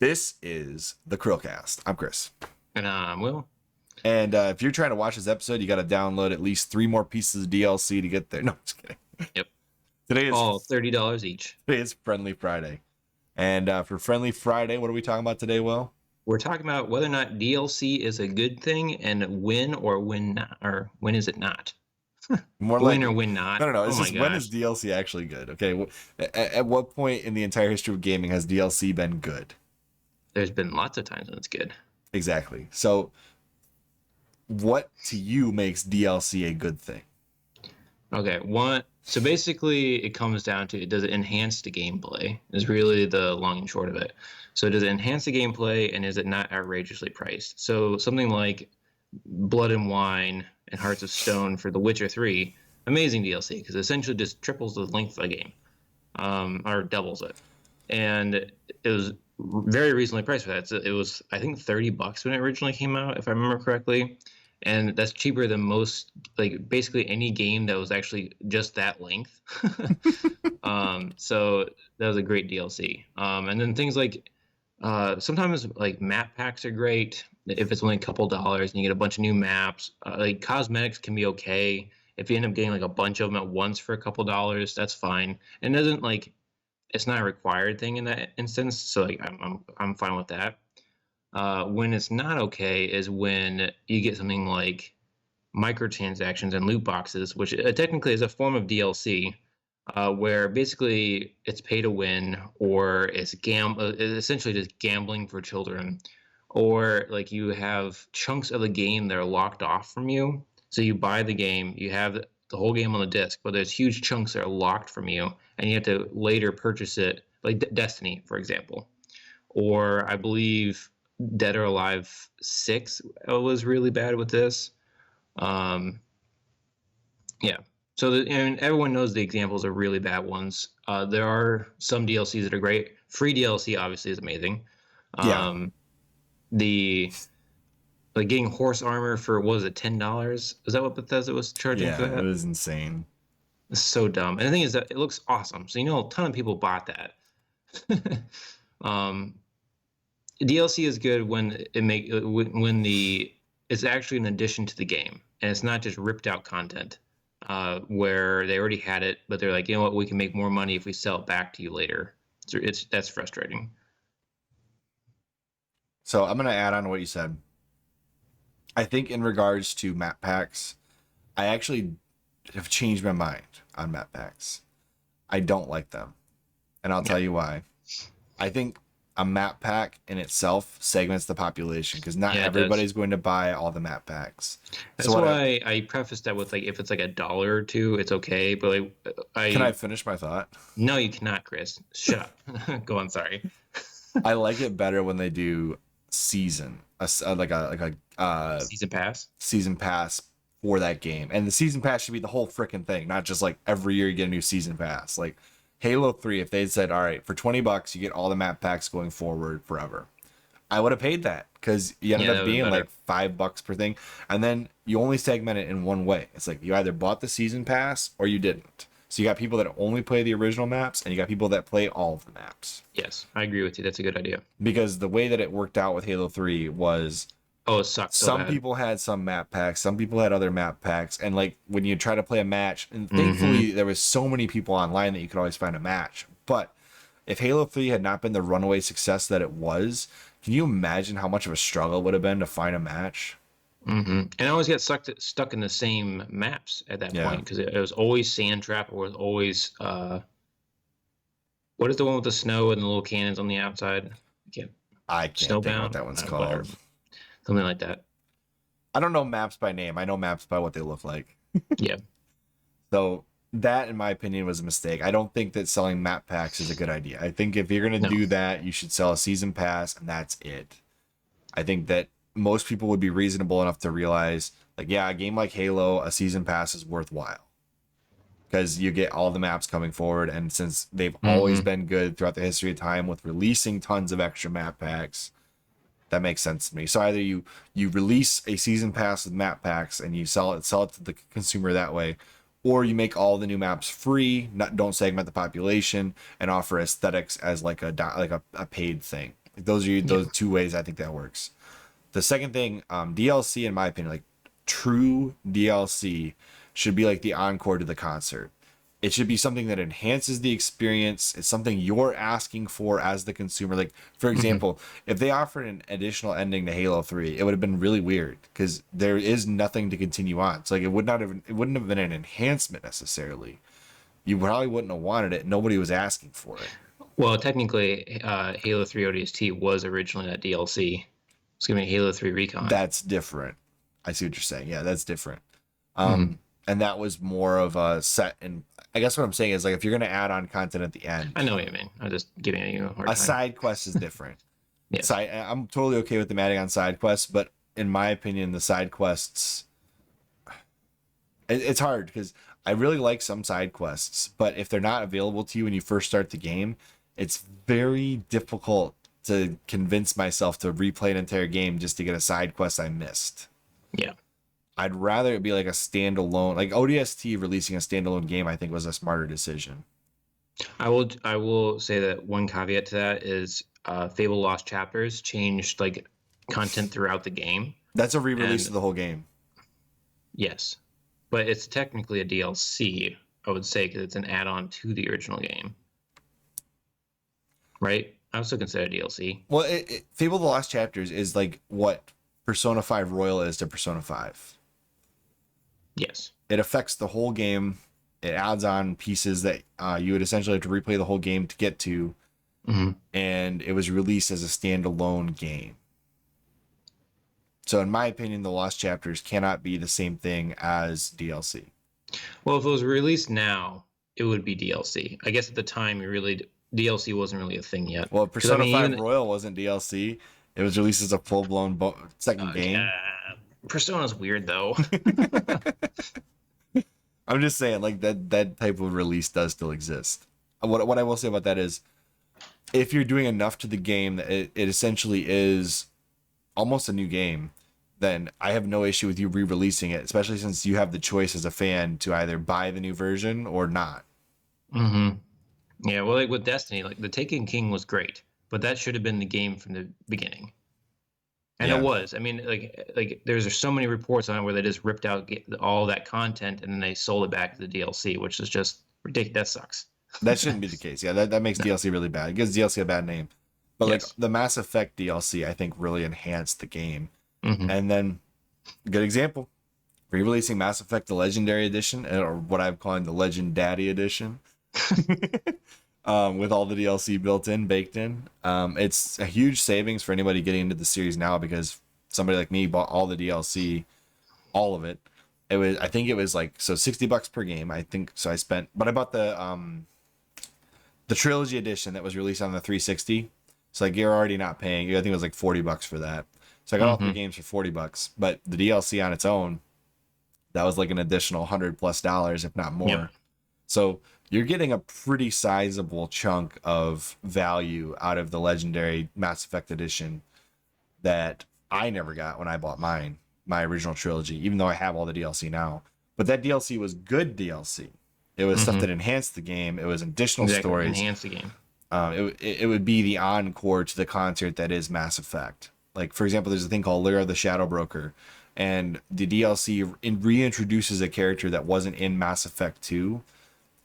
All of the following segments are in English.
This is the CHRILLCAST. I'm Chris. And Will. And if you're trying to watch this episode, you got to download at least 3 more pieces of DLC to get there. No, just kidding. Yep. Today is all $30 each. Today is Friendly Friday. And for Friendly Friday, what are we talking about today, Will? We're talking about whether or not DLC is a good thing and when or when not, or when is it not? More When like or when not? No. Oh my When gosh. is DLC actually good? Okay, at what point in the entire history of gaming has DLC been good? There's been lots of times when it's good. Exactly. So, what to you makes DLC a good thing? Okay, so basically it comes down to, does it enhance the gameplay? Is really the long and short of it. So does it enhance the gameplay, and is it not outrageously priced? So something like Blood and Wine and Hearts of Stone for The Witcher 3, amazing DLC, because it essentially just triples the length of the game, or doubles it. And it was very reasonably priced for that. So it was, I think, $30 when it originally came out, if I remember correctly. And that's cheaper than most, like basically any game that was actually just that length. So that was a great DLC. And then things like sometimes like map packs are great if it's only a couple dollars and you get a bunch of new maps. Like cosmetics can be okay if you end up getting like a bunch of them at once for a couple dollars. That's fine. And it doesn't like, it's not a required thing in that instance. So like I'm fine with that. When it's not okay is when you get something like microtransactions and loot boxes, which technically is a form of DLC, where basically it's pay to win, or it's essentially just gambling for children, or like you have chunks of the game that are locked off from you. So you buy the game, you have the whole game on the disc, but there's huge chunks that are locked from you, and you have to later purchase it, like Destiny, for example, or I believe Dead or Alive 6 was really bad with this. Yeah. So, and everyone knows the examples are really bad ones. There are some DLCs that are great. Free DLC obviously is amazing. Yeah. The like getting horse armor for, what was it, $10? Is that what Bethesda was charging for Yeah, that? it was insane. It's so dumb. And the thing is that it looks awesome. So a ton of people bought that. DLC is good when it's actually an addition to the game, and it's not just ripped out content where they already had it, but they're like, you know what, we can make more money if we sell it back to you later. So that's frustrating. So I'm gonna add on to what you said. I think in regards to map packs, I actually have changed my mind on map packs. I don't like them, and I'll tell you why. I think a map pack in itself segments the population, because not everybody's going to buy all the map packs. That's why I prefaced that with, like, if it's like $1 or $2, it's okay. But like, can I finish my thought? No, you cannot, Chris. Shut up. Go on. Sorry. I like it better when they do season, like a season pass for that game, and the season pass should be the whole freaking thing, not just like every year you get a new season pass. Like Halo 3, if they'd said, all right, for $20 you get all the map packs going forward forever, I would have paid that, because you ended up being like $5 per thing, and then you only segment it in one way. It's like you either bought the season pass or you didn't. So you got people that only play the original maps, and you got people that play all of the maps. Yes, I agree with you. That's a good idea. Because the way that it worked out with Halo 3 was, it sucked. Some people had some map packs, some people had other map packs, and like when you try to play a match, and thankfully there was so many people online that you could always find a match. But if Halo 3 had not been the runaway success that it was, can you imagine how much of a struggle it would have been to find a match? And I always get stuck in the same maps at that point, because it was always Sand Trap, or it was always what is the one with the snow and the little cannons on the outside? I can't think what that one's called. Whatever. Something like that. I don't know maps by name. I know maps by what they look like. Yeah. So that, in my opinion, was a mistake. I don't think that selling map packs is a good idea. I think if you're going to do that, you should sell a season pass, and that's it. I think that most people would be reasonable enough to realize, like, yeah, a game like Halo, a season pass is worthwhile, because you get all the maps coming forward, and since they've always been good throughout the history of time with releasing tons of extra map packs, that makes sense to me. So either you release a season pass with map packs and you sell it to the consumer that way, or you make all the new maps free, don't segment the population, and offer aesthetics as like a paid thing. Those are those two ways I think that works. The second thing, DLC, in my opinion, like true DLC, should be like the encore to the concert. It should be something that enhances the experience. It's something you're asking for as the consumer. Like, for example, if they offered an additional ending to Halo 3, it would have been really weird because there is nothing to continue on. So like it wouldn't have been an enhancement necessarily. You probably wouldn't have wanted it. Nobody was asking for it. Well, technically, Halo 3 ODST was originally that DLC. It's gonna be Halo 3 Recon. That's different. I see what you're saying. Yeah, that's different. Mm-hmm. And that was more of a set. And I guess what I'm saying is, like, if you're going to add on content at the end, I know what you mean. I'm just giving you a hard time. A side quest is different. Yes. I'm totally okay with them adding on side quests, but in my opinion, the side quests, it's hard because I really like some side quests, but if they're not available to you when you first start the game, it's very difficult to convince myself to replay an entire game just to get a side quest I missed. Yeah. I'd rather it be like a standalone, like ODST releasing a standalone game, I think was a smarter decision. I will say that one caveat to that is Fable Lost Chapters changed like content throughout the game. That's a re-release of the whole game. Yes, but it's technically a DLC, I would say, because it's an add-on to the original game. Right? I would still consider it DLC. Well, Fable the Lost Chapters is like what Persona 5 Royal is to Persona 5. Yes. It affects the whole game. It adds on pieces that you would essentially have to replay the whole game to get to. Mm-hmm. And it was released as a standalone game. So in my opinion, the Lost Chapters cannot be the same thing as DLC. Well, if it was released now, it would be DLC. I guess at the time, DLC wasn't really a thing yet. Well, Persona 5 Royal wasn't DLC. It was released as a full-blown second game. Yeah. Persona's weird, though. I'm just saying, like, that type of release does still exist. What I will say about that is, if you're doing enough to the game that it essentially is almost a new game, then I have no issue with you re-releasing it, especially since you have the choice as a fan to either buy the new version or not. Mm-hmm. Yeah, well, like with Destiny, like the Taken King was great, but that should have been the game from the beginning. And it was. I mean, like there's so many reports on it where they just ripped out all that content and then they sold it back to the DLC, which is just ridiculous. That sucks. That shouldn't be the case. Yeah, that makes DLC really bad. It gives DLC a bad name. But like the Mass Effect DLC, I think really enhanced the game. Mm-hmm. And then, a good example, re-releasing Mass Effect the Legendary Edition, or what I'm calling the Legend Daddy Edition, with all the DLC baked in. It's a huge savings for anybody getting into the series now because somebody like me bought all the DLC, all of it. I think it was like, so $60 per game. I think so. But I bought the Trilogy Edition that was released on the 360. So like you're already not paying. I think it was like $40 for that. So I got all 3 games for $40, but the DLC on its own, that was like an additional $100+ if not more. Yep. So you're getting a pretty sizable chunk of value out of the Legendary Mass Effect Edition that I never got when I bought my original trilogy, even though I have all the DLC now. But that DLC was good DLC. It was stuff that enhanced the game. It was additional stories. Enhanced the game. It would be the encore to the concert that is Mass Effect. Like, for example, there's a thing called Lyra the Shadow Broker, and the DLC reintroduces a character that wasn't in Mass Effect 2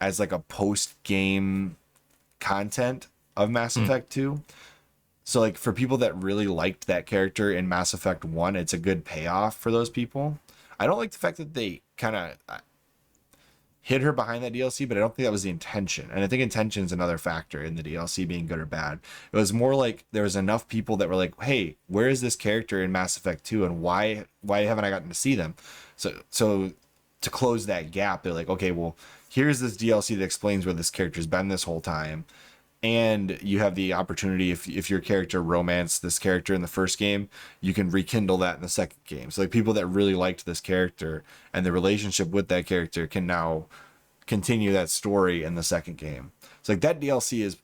as like a post-game content of Mass Effect 2. So like for people that really liked that character in Mass Effect 1, it's a good payoff for those people. I don't like the fact that they kind of hid her behind that DLC, but I don't think that was the intention. And I think intention is another factor in the DLC being good or bad. It was more like there was enough people that were like, hey, where is this character in Mass Effect 2 and why haven't I gotten to see them? So to close that gap, they're like, okay, well, here's this DLC that explains where this character's been this whole time. And you have the opportunity, if your character romanced this character in the first game, you can rekindle that in the second game. So like people that really liked this character and the relationship with that character can now continue that story in the second game. So like that DLC is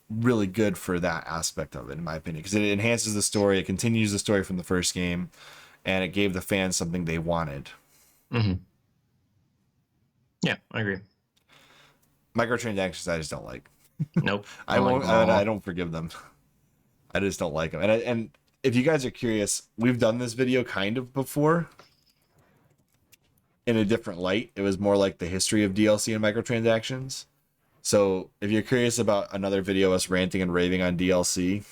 really good for that aspect of it, in my opinion, because it enhances the story, it continues the story from the first game, and it gave the fans something they wanted. Mm-hmm. Yeah, I agree. Microtransactions, I just don't like. Nope. I won't. I don't forgive them. I just don't like them. And if you guys are curious, we've done this video kind of before in a different light. It was more like the history of DLC and microtransactions. So if you're curious about another video of us ranting and raving on DLC,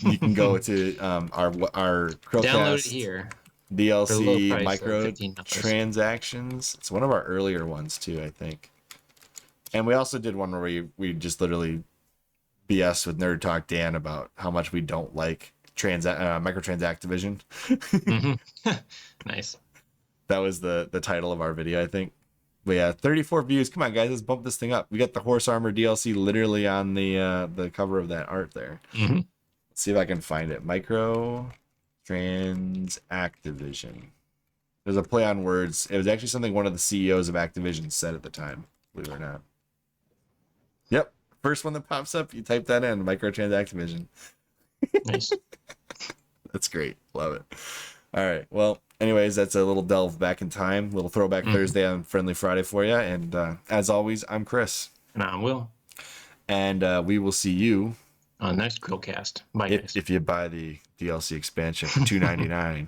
you can go to our Download it CHRILLCAST here. DLC $15. microtransactions. It's one of our earlier ones too, I think. And we also did one where we just literally BS with Nerd Talk Dan about how much we don't like microtransact-division. Nice. That was the title of our video, I think. But yeah, 34 views. Come on, guys, let's bump this thing up. We got the Horse Armor DLC literally on the cover of that art there. Mm-hmm. Let's see if I can find it. Microtransact-division. There's a play on words. It was actually something one of the CEOs of Activision said at the time, believe it or not. Yep. First one that pops up, you type that in, Microtransact-division. Nice. That's great. Love it. All right. Well, anyways, that's a little delve back in time, little throwback Thursday on Friendly Friday for you. And as always, I'm Chris. And I'm Will. And we will see you On next CHRILLCAST. Bye, guys. if you buy the DLC expansion for $2.99.